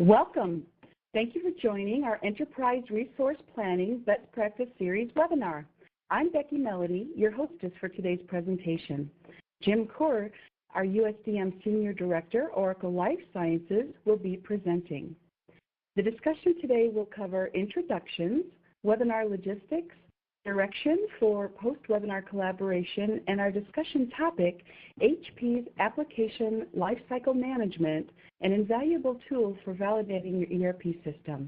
Welcome. Thank you for joining our Enterprise Resource Planning Best Practice Series webinar. I'm Becky Melody, your hostess for today's presentation. Jim Kerr, our USDM Senior Director, Oracle Life Sciences, will be presenting. The discussion today will cover introductions, webinar logistics, direction for post-webinar collaboration, and our discussion topic, HP's Application Lifecycle Management, an invaluable tool for validating your ERP system.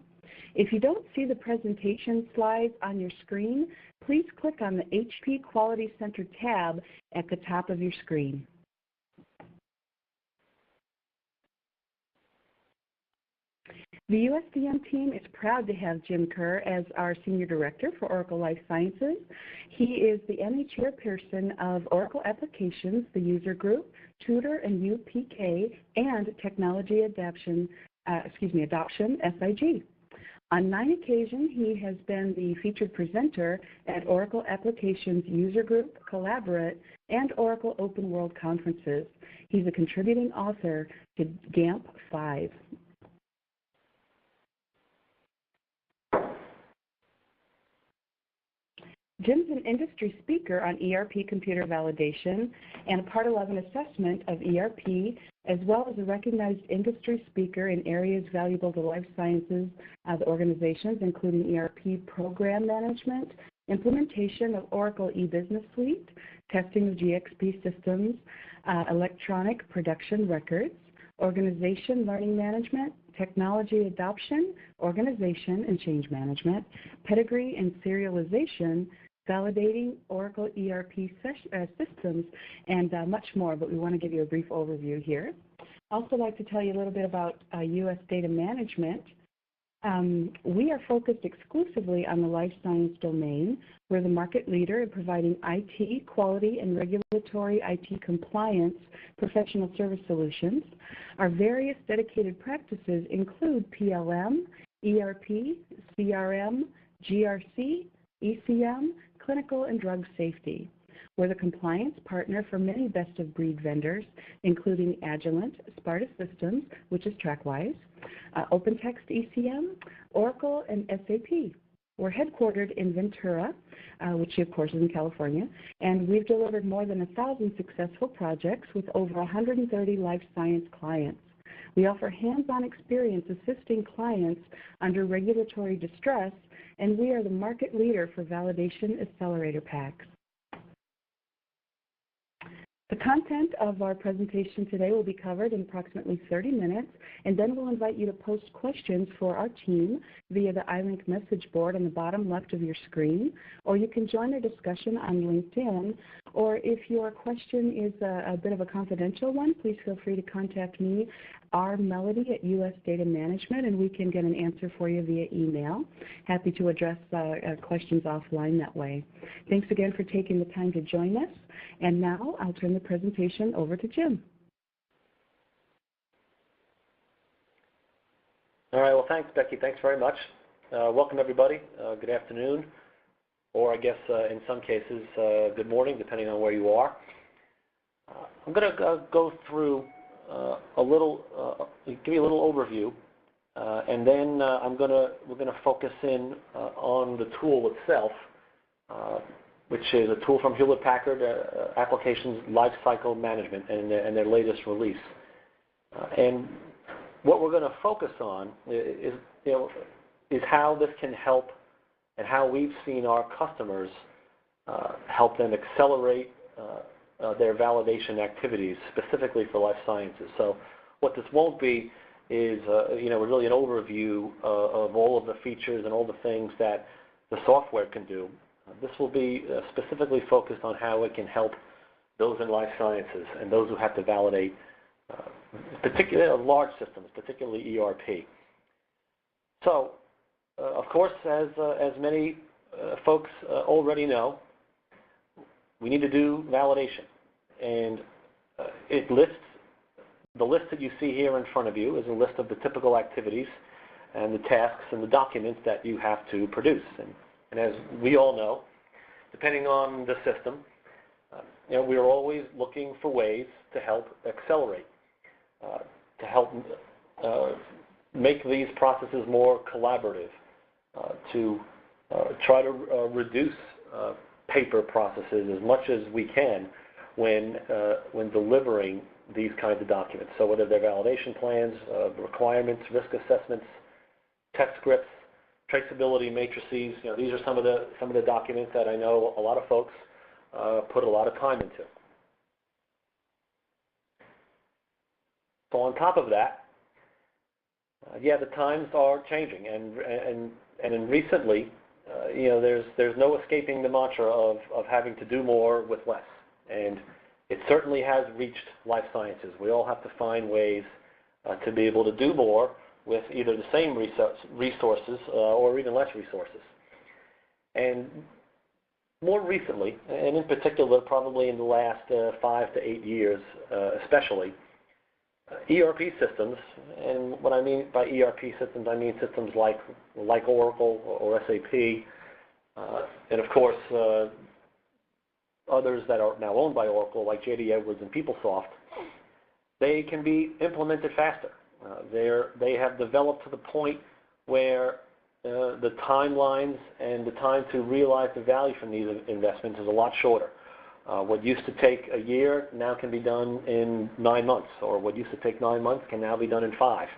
If you don't see the presentation slides on your screen, please click on the HP Quality Center tab at the top of your screen. The USDM team is proud to have Jim Kerr as our Senior Director for Oracle Life Sciences. He is the NA Chairperson of Oracle Applications, the User Group, Tutor and UPK, and Technology Adoption, SIG. On 9 occasions, he has been the featured presenter at Oracle Applications User Group, Collaborate, and Oracle Open World conferences. He's a contributing author to GAMP 5. Jim's an industry speaker on ERP computer validation and a Part 11 assessment of ERP, as well as a recognized industry speaker in areas valuable to life sciences organizations, including ERP program management, implementation of Oracle e-business suite, testing of GXP systems, electronic production records, organization learning management, technology adoption, organization and change management, pedigree and serialization, validating Oracle ERP systems, and much more, but we want to give you a brief overview here. I'd also like to tell you a little bit about U.S. data management. We are focused exclusively on the life science domain. We're the market leader in providing IT quality and regulatory IT compliance professional service solutions. Our various dedicated practices include PLM, ERP, CRM, GRC, ECM, clinical and drug safety. We're the compliance partner for many best-of-breed vendors, including Agilent, Sparta Systems, which is TrackWise, OpenText ECM, Oracle, and SAP. We're headquartered in Ventura, which of course is in California, and we've delivered more than 1,000 successful projects with over 130 life science clients. We offer hands-on experience assisting clients under regulatory distress, and we are the market leader for validation accelerator packs. The content of our presentation today will be covered in approximately 30 minutes, and then we'll invite you to post questions for our team via the iLink message board on the bottom left of your screen, or you can join our discussion on LinkedIn, or if your question is a bit of a confidential one, please feel free to contact me, rmelody at US Data Management, and we can get an answer for you via email. Happy to address questions offline that way. Thanks again for taking the time to join us. And now I'll turn the presentation over to Jim. All right, well, thanks, Becky. Thanks very much. Welcome, everybody. Good afternoon, or I guess in some cases, good morning, depending on where you are. I'm going to go through give you a little overview, and then we're going to focus in on the tool itself, which is a tool from Hewlett-Packard, Applications Lifecycle Management, and their latest release. And what we're going to focus on is how this can help, and how we've seen our customers help them accelerate their validation activities, specifically for life sciences. So what this won't be is really an overview of all of the features and all the things that the software can do. This will be specifically focused on how it can help those in life sciences and those who have to validate particularly large systems, particularly ERP. So, of course, as many folks already know, we need to do validation. And the list that you see here in front of you is a list of the typical activities and the tasks and the documents that you have to produce. And as we all know, depending on the system, we are always looking for ways to help accelerate, to help make these processes more collaborative, to try to reduce paper processes as much as we can when delivering these kinds of documents. So whether they're validation plans, requirements, risk assessments, test scripts, traceability matrices, these are some of the documents that I know a lot of folks put a lot of time into. So on top of that, the times are changing, and recently, there's no escaping the mantra of having to do more with less, and it certainly has reached life sciences. We all have to find ways to be able to do more with either the same resources or even less resources. And more recently, and in particular, probably in the last 5 to 8 years, especially, ERP systems, and what I mean by ERP systems, I mean systems like Oracle or SAP, and of course others that are now owned by Oracle, like JD Edwards and PeopleSoft. They can be implemented faster. They have developed to the point where the timelines and the time to realize the value from these investments is a lot shorter. What used to take a year now can be done in 9 months, or what used to take 9 months can now be done in 5.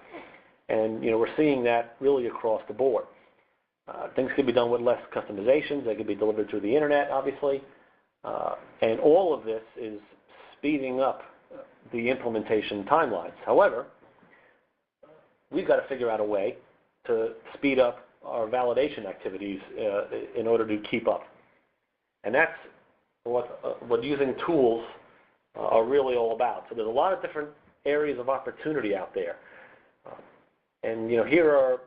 And we're seeing that really across the board. Things can be done with less customizations. They can be delivered through the internet, obviously. And all of this is speeding up the implementation timelines. However, we've got to figure out a way to speed up our validation activities in order to keep up. And that's what using tools are really all about. So there's a lot of different areas of opportunity out there. And here are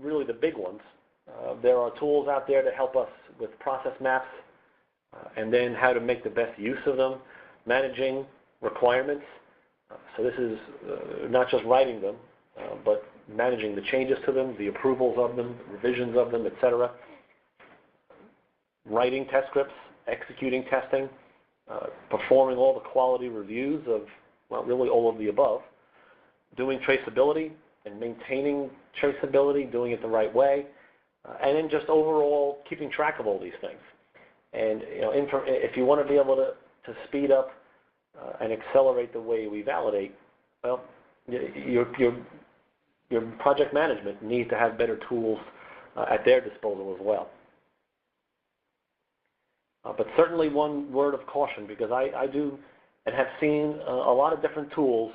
really the big ones. There are tools out there that help us with process maps, and then how to make the best use of them, managing requirements. So this is not just writing them, but managing the changes to them, the approvals of them, revisions of them, etc. Writing test scripts, executing testing, performing all the quality reviews of, well, really all of the above, doing traceability and maintaining traceability, doing it the right way, and then just overall keeping track of all these things. And if you want to be able to speed up and accelerate the way we validate, well, your project management needs to have better tools at their disposal as well. But certainly one word of caution, because I do and have seen a lot of different tools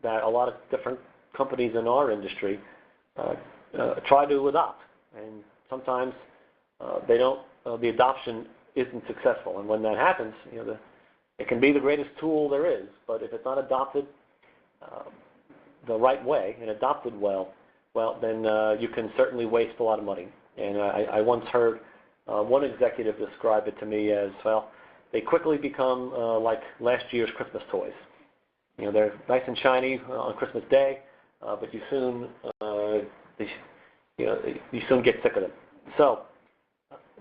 that a lot of different companies in our industry try to adopt, and sometimes they don't. The adoption isn't successful, and when that happens, it can be the greatest tool there is, but if it's not adopted the right way and adopted well, then you can certainly waste a lot of money. And I once heard one executive describe it to me as, well, they quickly become like last year's Christmas toys. They're nice and shiny on Christmas Day, but you soon get sick of them. So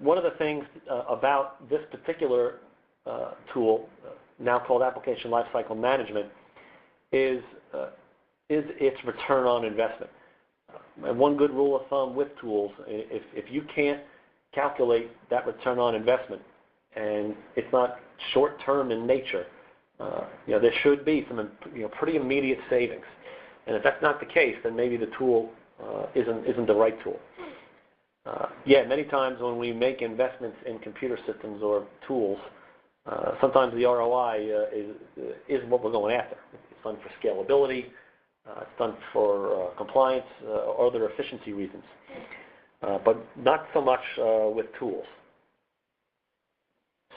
one of the things about this particular tool, now called Application Lifecycle Management, is its return on investment. And one good rule of thumb with tools, if you can't calculate that return on investment, and it's not short-term in nature, there should be some pretty immediate savings. And if that's not the case, then maybe the tool isn't the right tool. Many times when we make investments in computer systems or tools, sometimes the ROI isn't what we're going after. It's done for scalability, it's done for compliance or other efficiency reasons, but not so much with tools.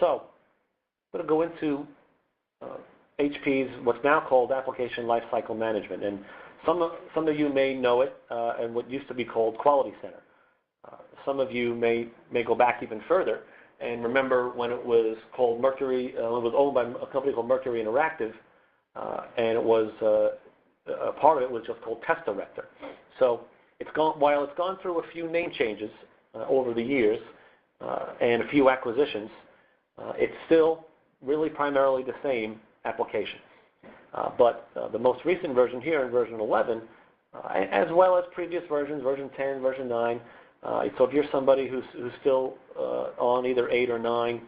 So I'm going to go into HP's what's now called Application Lifecycle Management, and some of you may know it and what used to be called Quality Center. Some of you may go back even further and remember when it was called Mercury. It was owned by a company called Mercury Interactive, and it was a part of it was just called Test Director. So while it's gone through a few name changes over the years and a few acquisitions, it's still really primarily the same application. But the most recent version here, in version 11, as well as previous versions, version 10, version 9. So if you're somebody who's still on either 8 or 9,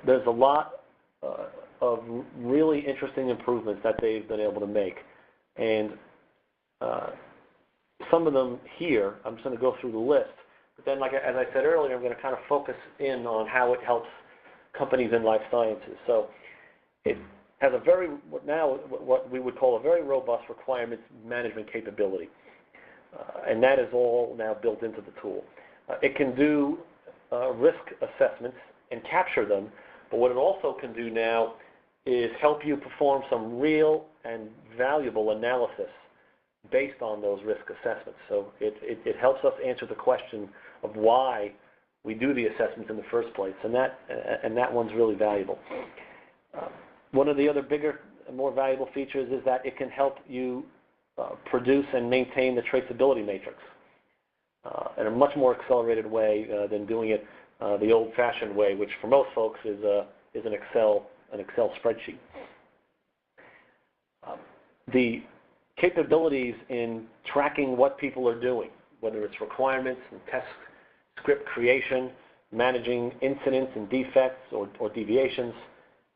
there's a lot of really interesting improvements that they've been able to make. And some of them here, I'm just going to go through the list. But then, as I said earlier, I'm going to kind of focus in on how it helps companies in life sciences. So it has what we would call a very robust requirements management capability. And that is all now built into the tool. It can do risk assessments and capture them, but what it also can do now is help you perform some real and valuable analysis based on those risk assessments. So it helps us answer the question of why we do the assessments in the first place, and that one's really valuable. One of the other bigger and more valuable features is that it can help you produce and maintain the traceability matrix in a much more accelerated way than doing it the old-fashioned way, which for most folks is an Excel spreadsheet. The capabilities in tracking what people are doing, whether it's requirements and test script creation, managing incidents and defects or deviations,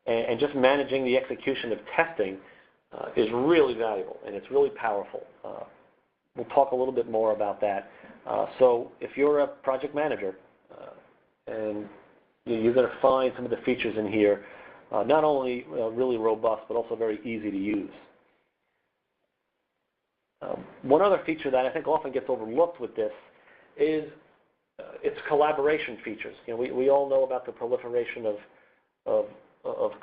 and just managing the execution of testing is really valuable, and it's really powerful. We'll talk a little bit more about that. So if you're a project manager, and you're going to find some of the features in here, not only really robust, but also very easy to use. One other feature that I think often gets overlooked with this is its collaboration features. We all know about the proliferation of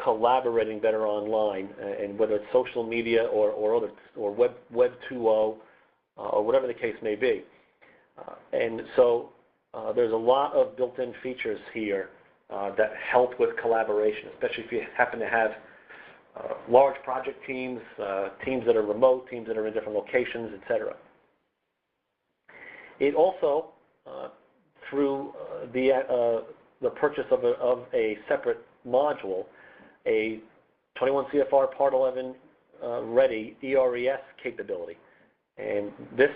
collaborating better online, and whether it's social media or Web 2.0 or whatever the case may be. And so there's a lot of built-in features here that help with collaboration, especially if you happen to have large project teams, teams that are remote, teams that are in different locations, etc. It also, through the purchase of a separate module, a 21 CFR Part 11 ready ERES capability. And this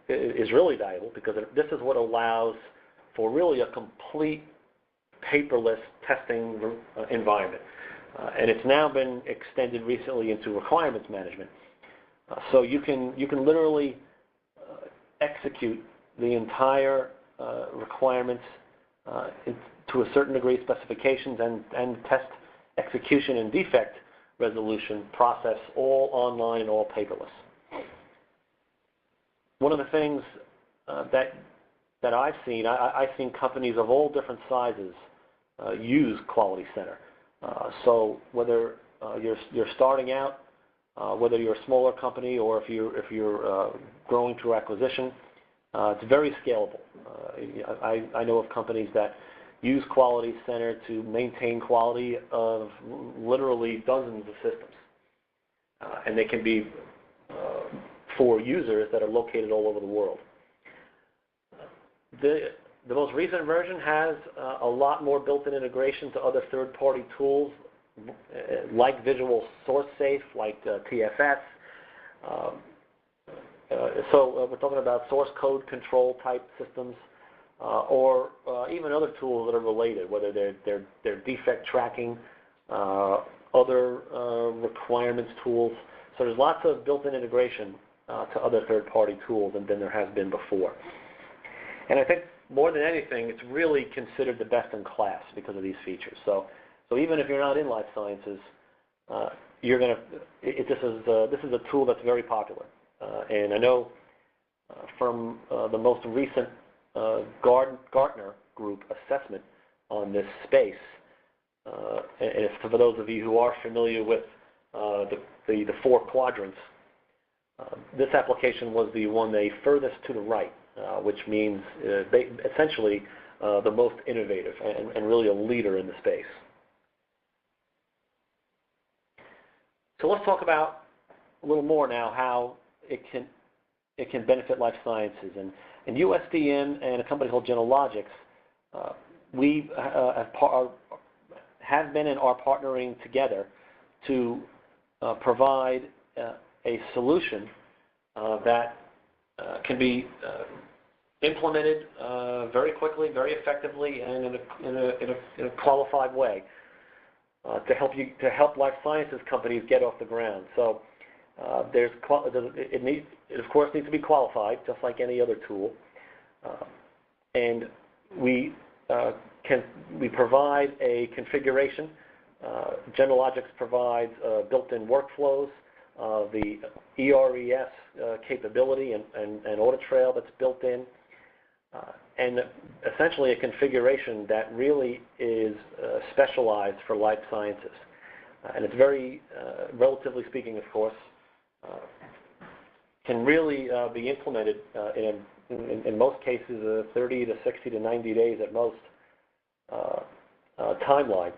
is really valuable because this is what allows for really a complete paperless testing environment. And it's now been extended recently into requirements management. So you can literally execute the entire requirements to a certain degree, specifications and test execution and defect resolution process all online and all paperless. One of the things that I've seen, I've seen companies of all different sizes use Quality Center. So whether you're starting out, whether you're a smaller company or if you're growing through acquisition, it's very scalable. I know of companies that use Quality Center to maintain quality of literally dozens of systems, and they can be for users that are located all over the world. The most recent version has a lot more built-in integration to other third-party tools like Visual Source Safe, like TFS. So we're talking about source code control type systems, or even other tools that are related, whether they're defect tracking, other requirements tools. So there's lots of built-in integration to other third-party tools than there has been before. And I think more than anything, it's really considered the best in class because of these features. So even if you're not in life sciences, this is a tool that's very popular. And I know from the most recent Gartner Group assessment on this space, and for those of you who are familiar with the 4 quadrants, this application was the one they furthest to the right, which means essentially the most innovative and really a leader in the space. So let's talk about a little more now how it can benefit life sciences. And USDM and a company called Genalogics, we have been and are partnering together to provide a solution that can be implemented very quickly, very effectively, and in a qualified way to help life sciences companies get off the ground. So it of course needs to be qualified, just like any other tool, and we provide a configuration. Generalogics provides built-in workflows, the ERES capability and audit trail that's built in, and essentially a configuration that really is specialized for life sciences. And it's very, relatively speaking, of course, can really be implemented in most cases 30 to 60 to 90 days at most timeline,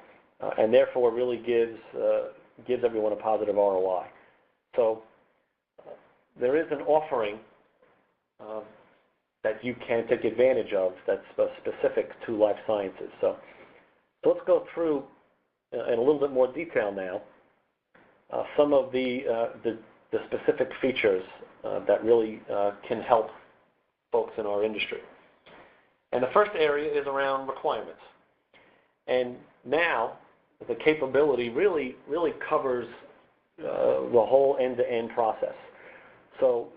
and therefore really gives everyone a positive ROI. So there is an offering that you can take advantage of that's specific to life sciences. So let's go through in a little bit more detail now some of the specific features that really can help folks in our industry. And the first area is around requirements. And now the capability really covers the whole end-to-end process. So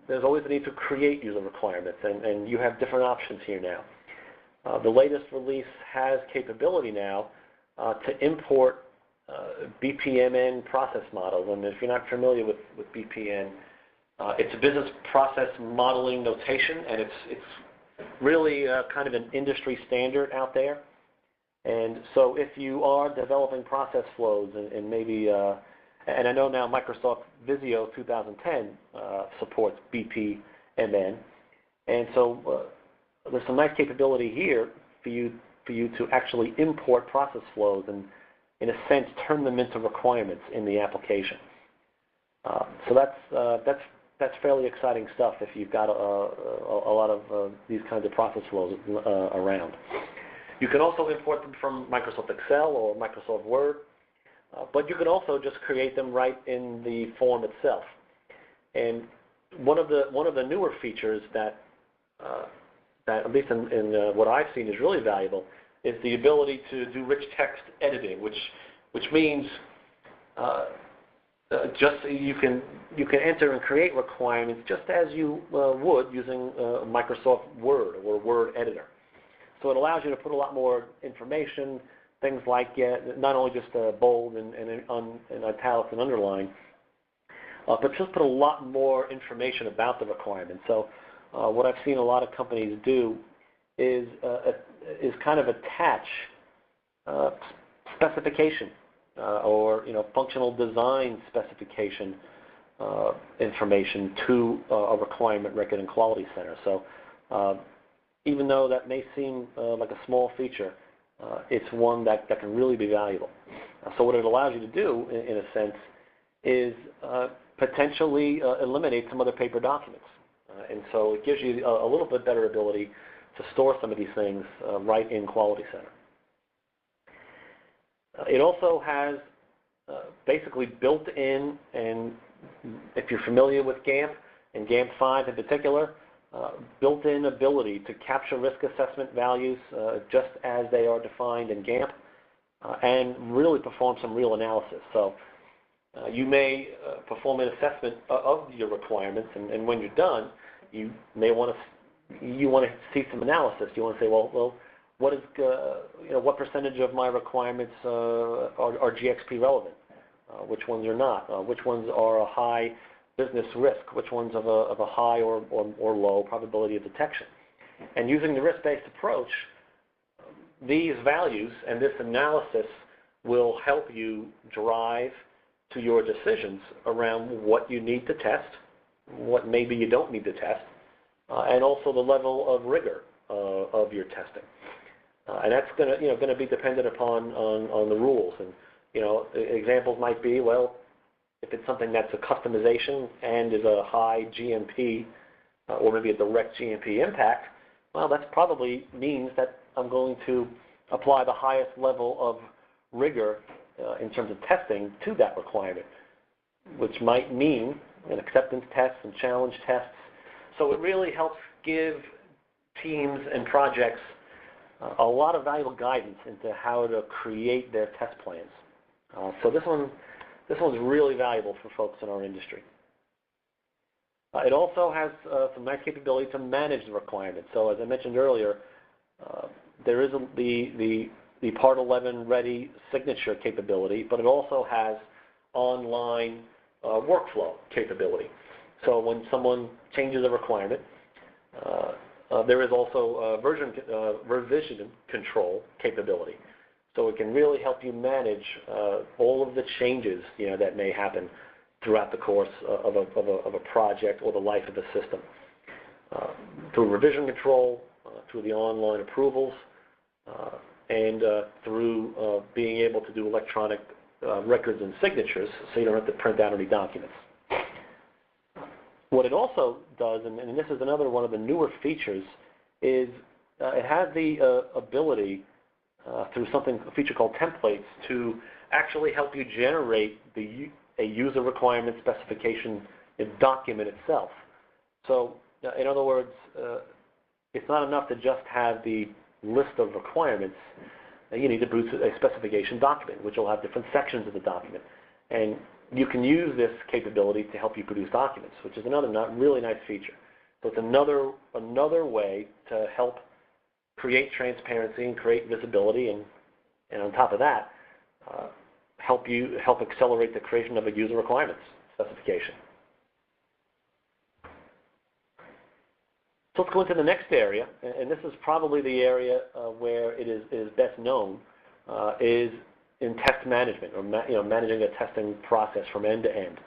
there's always a need to create user requirements, and you have different options here now. The latest release has capability now to import BPMN process models, and if you're not familiar with BPN, it's a business process modeling notation, and it's really kind of an industry standard out there. And so if you are developing process flows and maybe, and I know now Microsoft Visio 2010 supports BPMN, and so there's some nice capability here for you to actually import process flows and, in a sense, turn them into requirements in the application. So that's fairly exciting stuff if you've got a lot of these kinds of process flows around. You can also import them from Microsoft Excel or Microsoft Word, but you can also just create them right in the form itself. And one of the newer features that at least in what I've seen is really valuable is the ability to do rich text editing, which means just you can enter and create requirements just as you would using Microsoft Word or Word editor. So it allows you to put a lot more information, things like not only just bold and italics and underline, but just put a lot more information about the requirement. So what I've seen a lot of companies do is kind of attach specification or functional design specification information to a requirement record in Quality Center. So even though that may seem like a small feature, it's one that can really be valuable. So what it allows you to do, in a sense, is potentially eliminate some other paper documents. And so it gives you a little bit better ability to store some of these things right in Quality Center. It also has basically built in, and if you're familiar with GAMP, and GAMP 5 in particular, built-in ability to capture risk assessment values just as they are defined in GAMP and really perform some real analysis. So you may perform an assessment of your requirements, and when you're done, you may want to see some analysis. You want to say, well, what is what percentage of my requirements are GXP relevant? Which ones are not? Which ones are a high business risk? Which ones of a high or low probability of detection? And using the risk-based approach, these values and this analysis will help you drive to your decisions around what you need to test, what maybe you don't need to test, and also the level of rigor of your testing. And that's going to be dependent upon the rules. And examples might be, well, if it's something that's a customization and is a high GMP or maybe a direct GMP impact, well, that probably means that I'm going to apply the highest level of rigor in terms of testing to that requirement, which might mean and acceptance tests and challenge tests. So it really helps give teams and projects a lot of valuable guidance into how to create their test plans. So this one's really valuable for folks in our industry. It also has some nice capability to manage the requirements. So as I mentioned earlier, there is the Part 11 ready signature capability, but it also has online workflow capability. So when someone changes a requirement, there is also revision control capability. So it can really help you manage all of the changes that may happen throughout the course of a project or the life of the system. Through revision control, through the online approvals, and through being able to do electronic records and signatures so you don't have to print out any documents. What it also does, and this is another one of the newer features, is it has the ability through a feature called templates to actually help you generate a user requirement specification document itself. So in other words, it's not enough to just have the list of requirements. You need to produce a specification document, which will have different sections of the document. And you can use this capability to help you produce documents, which is another really nice feature. So it's another way to help create transparency and create visibility, and on top of that, help accelerate the creation of a user requirements specification. So let's go into the next area, and this is probably the area where it is best known, is in test management, or managing a testing process from end to end.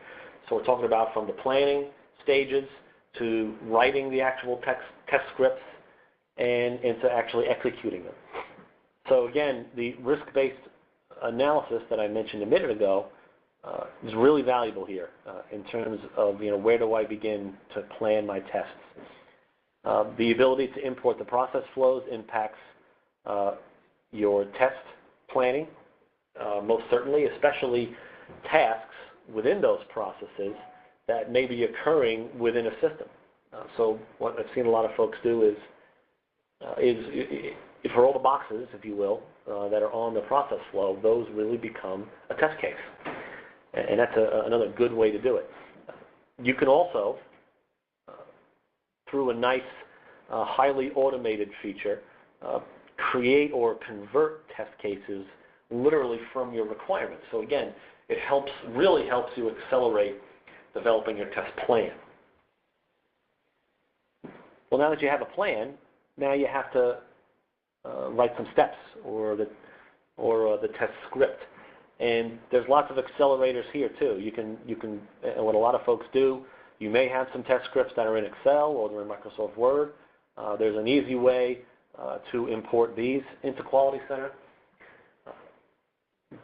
So we're talking about from the planning stages to writing the actual test scripts and to actually executing them. So again, the risk-based analysis that I mentioned a minute ago is really valuable here in terms of where do I begin to plan my tests. The ability to import the process flows impacts your test planning, most certainly, especially tasks within those processes that may be occurring within a system. So what I've seen a lot of folks do is for all the boxes, if you will, that are on the process flow, those really become a test case. And that's another good way to do it. You can also, through a nice, highly automated feature, create or convert test cases literally from your requirements. So again, it really helps you accelerate developing your test plan. Well, now that you have a plan, now you have to write some steps or the test script. And there's lots of accelerators here too. You can and what a lot of folks do, you may have some test scripts that are in Excel or they're in Microsoft Word. There's an easy way to import these into Quality Center.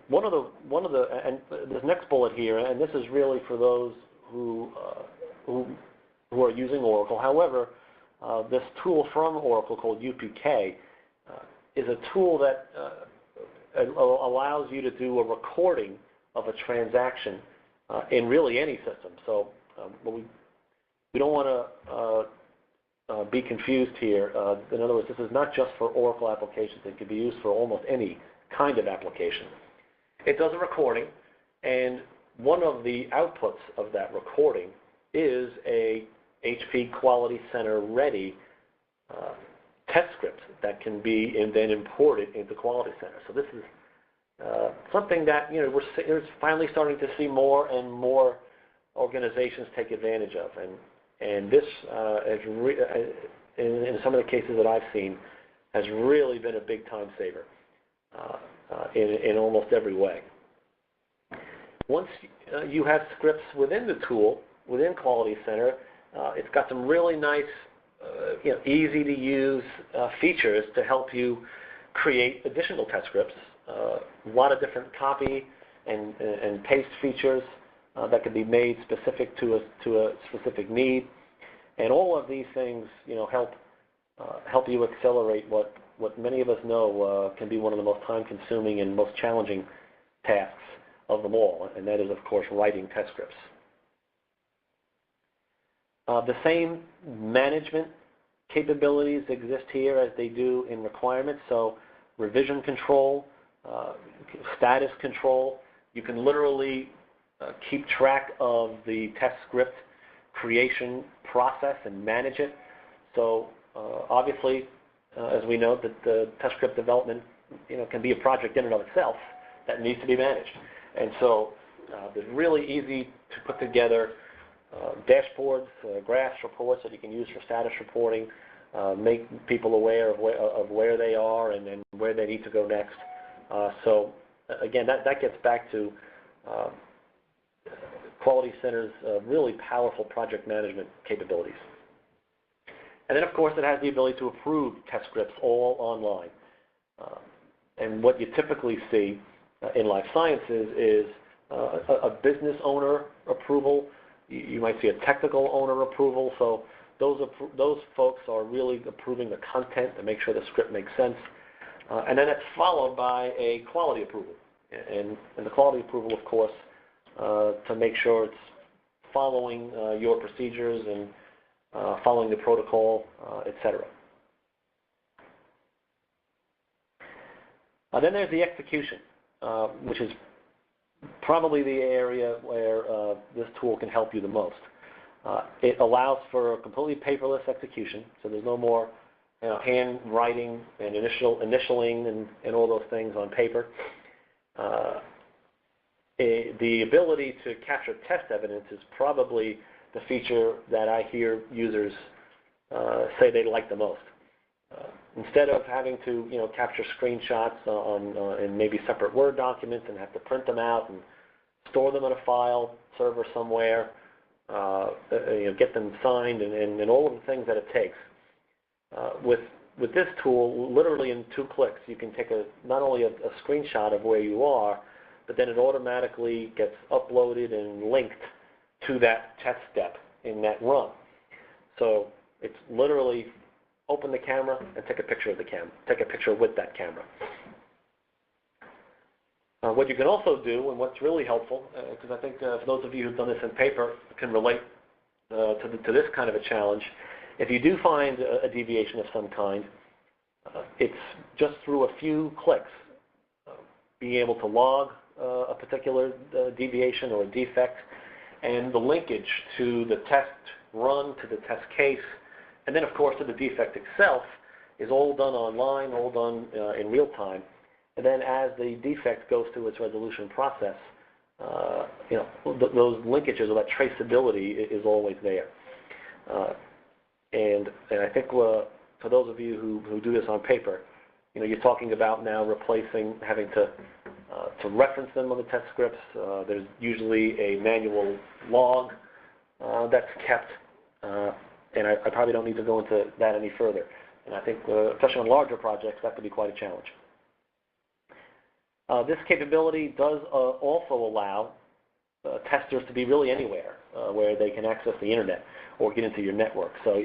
One of the and this next bullet here, and this is really for those who are using Oracle. However, this tool from Oracle called UPK is a tool that allows you to do a recording of a transaction in really any system. So we don't want to be confused here. In other words, this is not just for Oracle applications. It can be used for almost any kind of application. It does a recording, and one of the outputs of that recording is a HP Quality Center ready test script that can be then imported into Quality Center. So this is something that we're finally starting to see more and more organizations take advantage of, and this in some of the cases that I've seen has really been a big time saver in almost every way. Once you have scripts within the tool, within Quality Center, it's got some really nice, easy to use features to help you create additional test scripts. A lot of different copy and paste features that can be made specific to a specific need, and all of these things, help you accelerate what many of us know can be one of the most time-consuming and most challenging tasks of them all, and that is, of course, writing test scripts. The same management capabilities exist here as they do in requirements. So revision control, status control. You can literally keep track of the test script creation process and manage it. So obviously, as we know, that the test script development can be a project in and of itself that needs to be managed. And so it's really easy to put together dashboards, graphs, reports that you can use for status reporting, make people aware of where they are and where they need to go next. So again, that gets back to Quality Center's really powerful project management capabilities. And then, of course, it has the ability to approve test scripts all online. And what you typically see in life sciences is a business owner approval. You might see a technical owner approval. So those folks are really approving the content to make sure the script makes sense. And then it's followed by a quality approval. And the quality approval, of course, to make sure it's following your procedures and following the protocol, etc. Then there's the execution, which is probably the area where this tool can help you the most. It allows for a completely paperless execution, so there's no more handwriting and initialing and all those things on paper. The ability to capture test evidence is probably the feature that I hear users say they like the most. Instead of having to capture screenshots in maybe separate Word documents and have to print them out and store them in a file server somewhere, get them signed and all of the things that it takes. With this tool, literally in 2 clicks, you can take not only a screenshot of where you are, but then it automatically gets uploaded and linked to that test step in that run. So it's literally open the camera and take a picture of the camera, take a picture with that camera. What you can also do, and what's really helpful, because I think for those of you who've done this in paper can relate to this kind of a challenge, if you do find a deviation of some kind, it's just through a few clicks being able to log a particular deviation or a defect, and the linkage to the test run, to the test case, and then of course to the defect itself is all done online, all done in real time. And then as the defect goes through its resolution process, those linkages or that traceability is always there. And I think for those of you who do this on paper, you're talking about now replacing having to reference them on the test scripts. There's usually a manual log that's kept, and I probably don't need to go into that any further. And I think, especially on larger projects, that could be quite a challenge. This capability does also allow testers to be really anywhere where they can access the internet or get into your network. So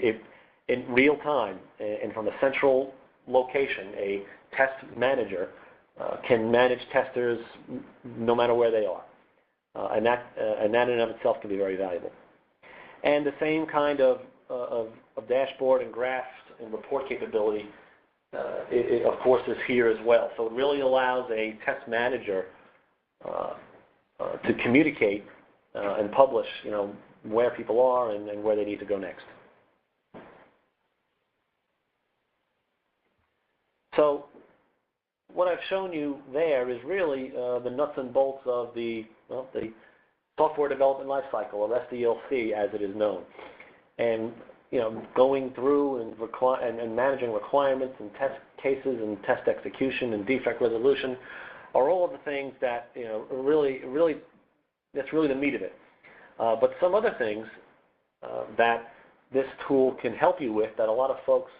in real time and from a central location, a test manager can manage testers no matter where they are. And that in and of itself can be very valuable. And the same kind of dashboard and graphs and report capability it of course is here as well. So it really allows a test manager to communicate and publish where people are and where they need to go next. So what I've shown you there is really the nuts and bolts of the software development lifecycle, or SDLC as it is known. And going through and managing requirements and test cases and test execution and defect resolution are all of the things that really that's really the meat of it. But some other things that this tool can help you with that a lot of folks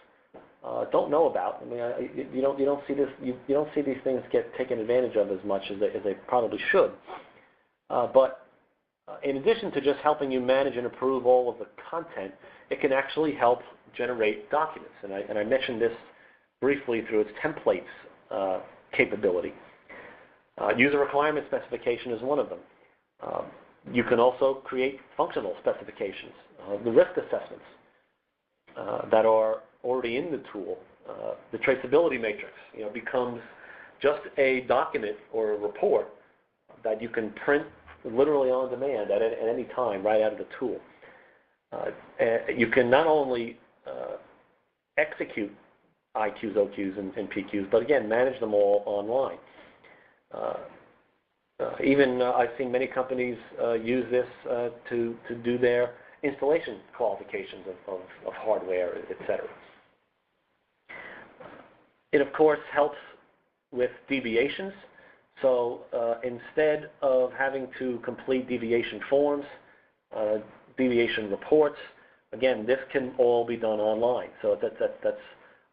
don't know about. I mean, you don't see this. You don't see these things get taken advantage of as much as they probably should. But in addition to just helping you manage and approve all of the content, it can actually help generate documents. And I mentioned this briefly through its templates capability. User requirement specification is one of them. You can also create functional specifications, the risk assessments that are already in the tool. The traceability matrix, becomes just a document or a report that you can print literally on demand at any time right out of the tool. You can not only execute IQs, OQs, and PQs, but again, manage them all online. Even I've seen many companies use this to do their installation qualifications of hardware, etc. It, of course, helps with deviations. So instead of having to complete deviation forms, deviation reports, again, this can all be done online. So that's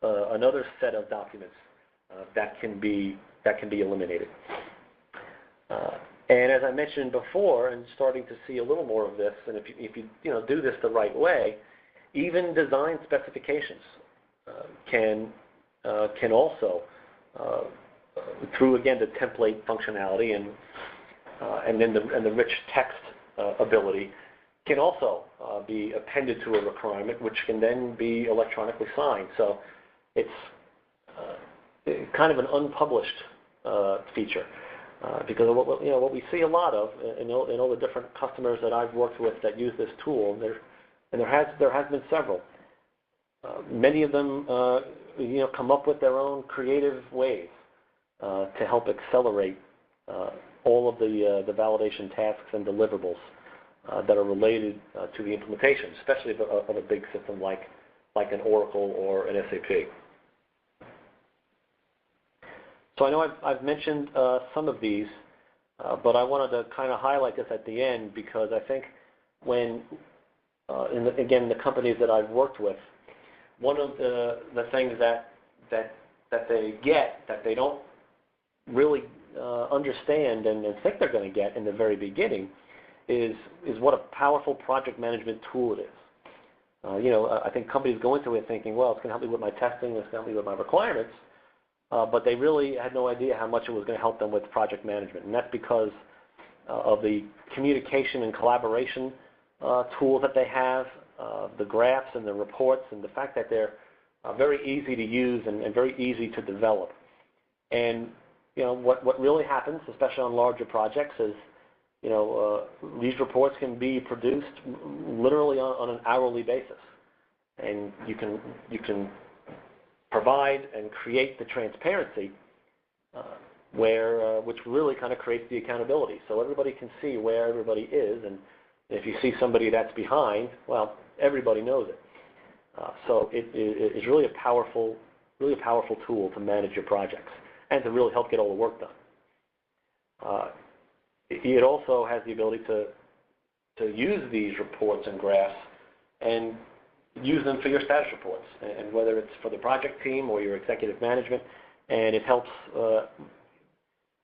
another set of documents that can be eliminated. And as I mentioned before, and starting to see a little more of this, and if you do this the right way, even design specifications can also, through again the template functionality and then the rich text ability, can also be appended to a requirement, which can then be electronically signed. So it's kind of an unpublished feature. Because what we see a lot of in all the different customers that I've worked with that use this tool, and there has been several. Many of them come up with their own creative ways to help accelerate all of the validation tasks and deliverables that are related to the implementation, especially of a big system like an Oracle or an SAP. So I know I've mentioned some of these, but I wanted to kind of highlight this at the end because I think when, again, the companies that I've worked with, one of the things that they get that they don't really understand and think they're going to get in the very beginning is what a powerful project management tool it is. I think companies go into it thinking, well, it's going to help me with my testing, it's going to help me with my requirements. But they really had no idea how much it was going to help them with project management. And that's because of the communication and collaboration tools that they have, the graphs and the reports, and the fact that they're very easy to use and very easy to develop. And what really happens, especially on larger projects, is these reports can be produced literally on an hourly basis. And you can provide and create the transparency which really kind of creates the accountability. So everybody can see where everybody is, and if you see somebody that's behind, well, everybody knows it. So it is really a powerful tool to manage your projects and to really help get all the work done. It also has the ability to use these reports and graphs and use them for your status reports, and whether it's for the project team or your executive management, and it helps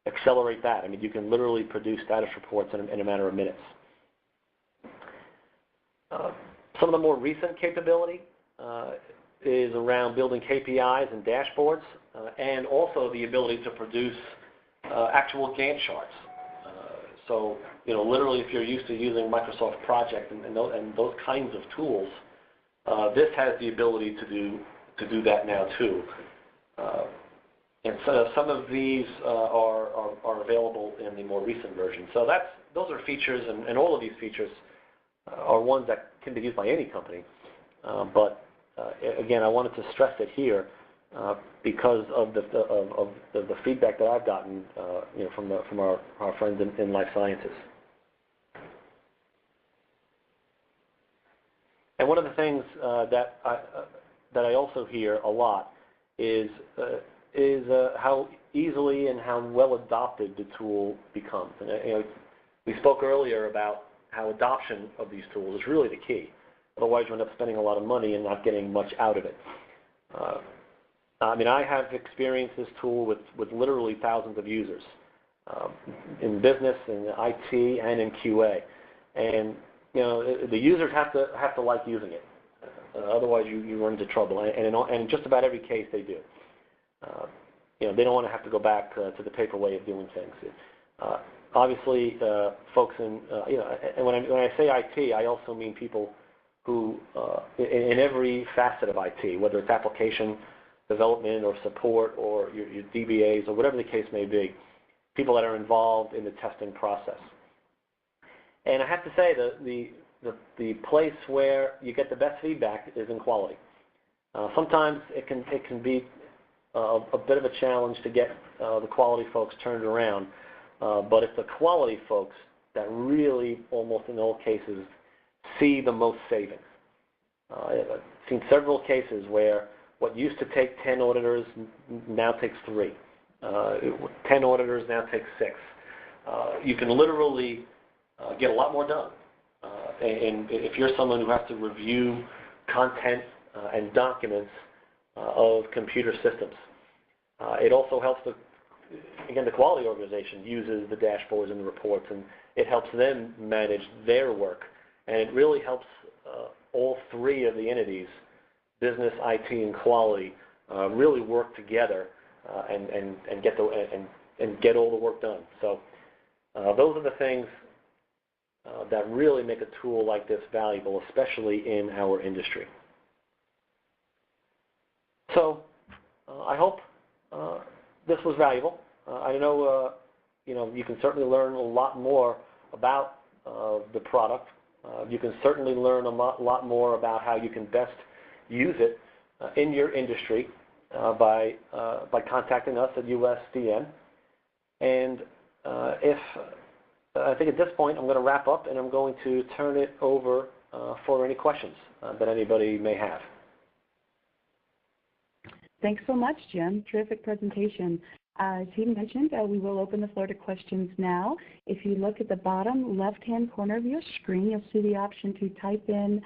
accelerate that. I mean, you can literally produce status reports in a matter of minutes. Some of the more recent capability is around building KPIs and dashboards, and also the ability to produce actual Gantt charts. So, literally, if you're used to using Microsoft Project and those kinds of tools, this has the ability to do that now too, and so some of these are available in the more recent version. So those are features, and all of these features are ones that can be used by any company. But again, I wanted to stress it here because of the feedback that I've gotten, from our friends in life sciences. And one of the things that I also hear a lot is how easily and how well adopted the tool becomes. And we spoke earlier about how adoption of these tools is really the key. Otherwise, you end up spending a lot of money and not getting much out of it. I have experienced this tool with literally thousands of users in business, in IT, and in QA, and the users have to like using it. Otherwise, you run into trouble. And in just about every case, they do. They don't want to have to go back to the paper way of doing things. obviously, folks in, and when I say IT, I also mean people who, in every facet of IT, whether it's application development or support or your DBAs or whatever the case may be, people that are involved in the testing process. And I have to say that the place where you get the best feedback is in quality. Sometimes it can be a bit of a challenge to get the quality folks turned around, but it's the quality folks that really, almost in all cases, see the most savings. I've seen several cases where what used to take 10 auditors now takes 3. 10 auditors now takes 6. You can literally get a lot more done. And if you're someone who has to review content and documents of computer systems, it also helps the quality organization uses the dashboards and the reports, and it helps them manage their work. And it really helps all 3 of the entities, business, IT, and quality, really work together and get all the work done. So those are the things that really make a tool like this valuable, especially in our industry. So I hope this was valuable. I know you can certainly learn a lot more about the product. You can certainly learn a lot more about how you can best use it in your industry by contacting us at USDM. And I think at this point I'm going to wrap up, and I'm going to turn it over for any questions that anybody may have. Thanks so much, Jim. Terrific presentation. As he mentioned, we will open the floor to questions now. If you look at the bottom left-hand corner of your screen, you'll see the option to type in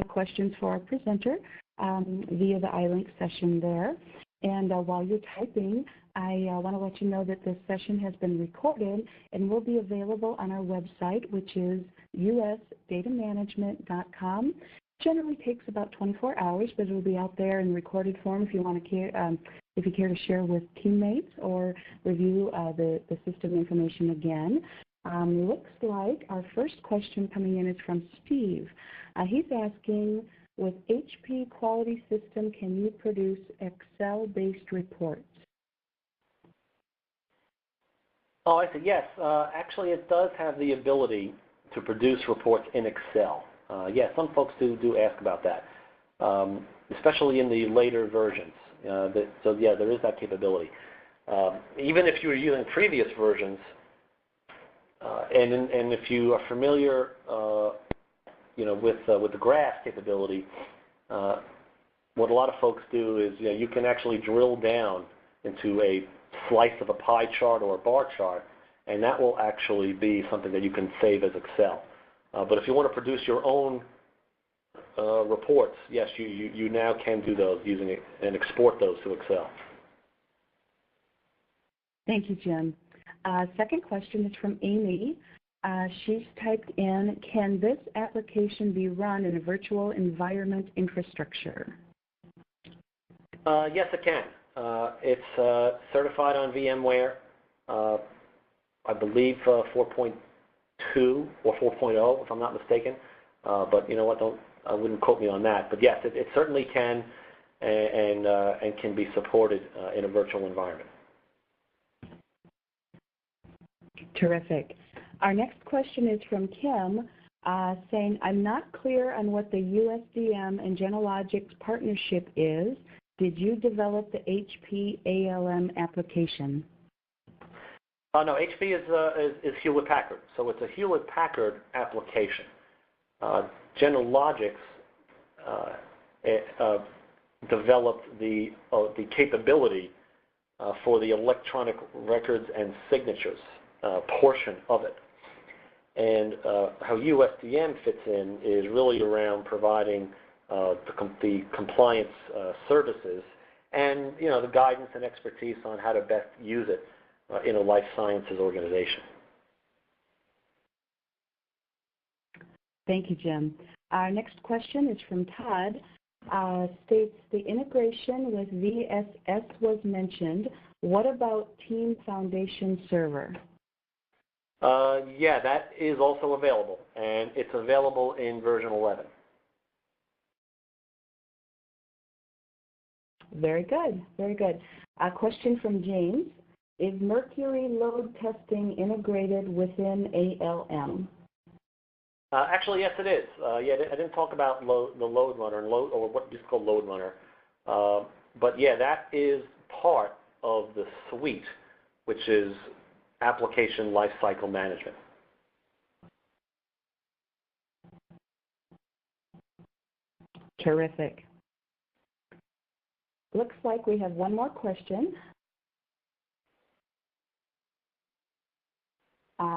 questions for our presenter via the iLink session there. And while you're typing, I want to let you know that this session has been recorded and will be available on our website, which is usdatamanagement.com. Generally takes about 24 hours, but it will be out there in recorded form if you want to if you care to share with teammates or review the system information again. Looks like our first question coming in is from Steve. He's asking, with HP Quality System, can you produce Excel-based reports? Oh, I see. Yes. Actually, it does have the ability to produce reports in Excel. Yes, some folks do ask about that, especially in the later versions. So yeah, there is that capability. Even if you were using previous versions, and if you are familiar, with the graph capability, what a lot of folks do is you can actually drill down into a slice of a pie chart or a bar chart, and that will actually be something that you can save as Excel. But if you want to produce your own reports, yes, you now can do those using it and export those to Excel. Thank you, Jim. Second question is from Amy. She's typed in, can this application be run in a virtual environment infrastructure? Yes, it can. It's certified on VMware, I believe 4.2 or 4.0, if I'm not mistaken. But you know what? I wouldn't quote me on that. But yes, it certainly can and can be supported in a virtual environment. Terrific. Our next question is from Kim, saying, I'm not clear on what the USDM and Genelogix partnership is. Did you develop the HP ALM application? No, HP is Hewlett-Packard, so it's a Hewlett-Packard application. Genelogix developed the capability for the electronic records and signatures portion of it. And how USDM fits in is really around providing the compliance services and the guidance and expertise on how to best use it in a life sciences organization. Thank you, Jim. Our next question is from Todd. States the integration with VSS was mentioned. What about Team Foundation Server? Yeah, that is also available, and it's available in version 11. Very good, very good. A question from James. Is Mercury load testing integrated within ALM? Actually, yes, it is. Yeah, I didn't talk about the load runner, or what is called load runner. But yeah, that is part of the suite, which is application lifecycle management. Terrific. Looks like we have one more question.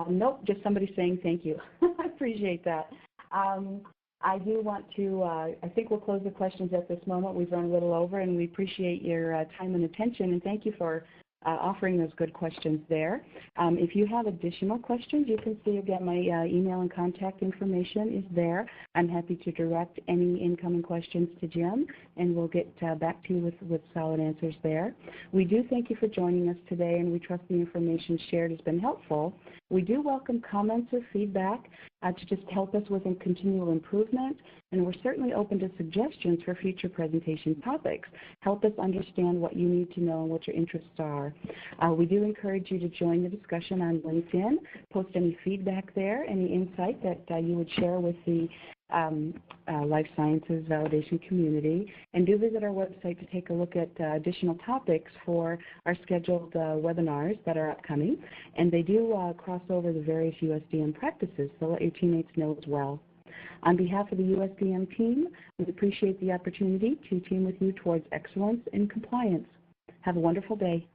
Nope, just somebody saying thank you. I appreciate that. I do want to, I think we'll close the questions at this moment. We've run a little over, and we appreciate your time and attention, and thank you for offering those good questions there. If you have additional questions, you can see again my email and contact information is there. I'm happy to direct any incoming questions to Jim, and we'll get back to you with solid answers there. We do thank you for joining us today, and we trust the information shared has been helpful. We do welcome comments or feedback to just help us with a continual improvement, and we're certainly open to suggestions for future presentation topics. Help us understand what you need to know and what your interests are. We do encourage you to join the discussion on LinkedIn, post any feedback there, any insight that you would share with the life sciences validation community, and do visit our website to take a look at additional topics for our scheduled webinars that are upcoming, and they do cross over the various USDM practices, so let your teammates know as well. On behalf of the USDM team, we appreciate the opportunity to team with you towards excellence and compliance. Have a wonderful day.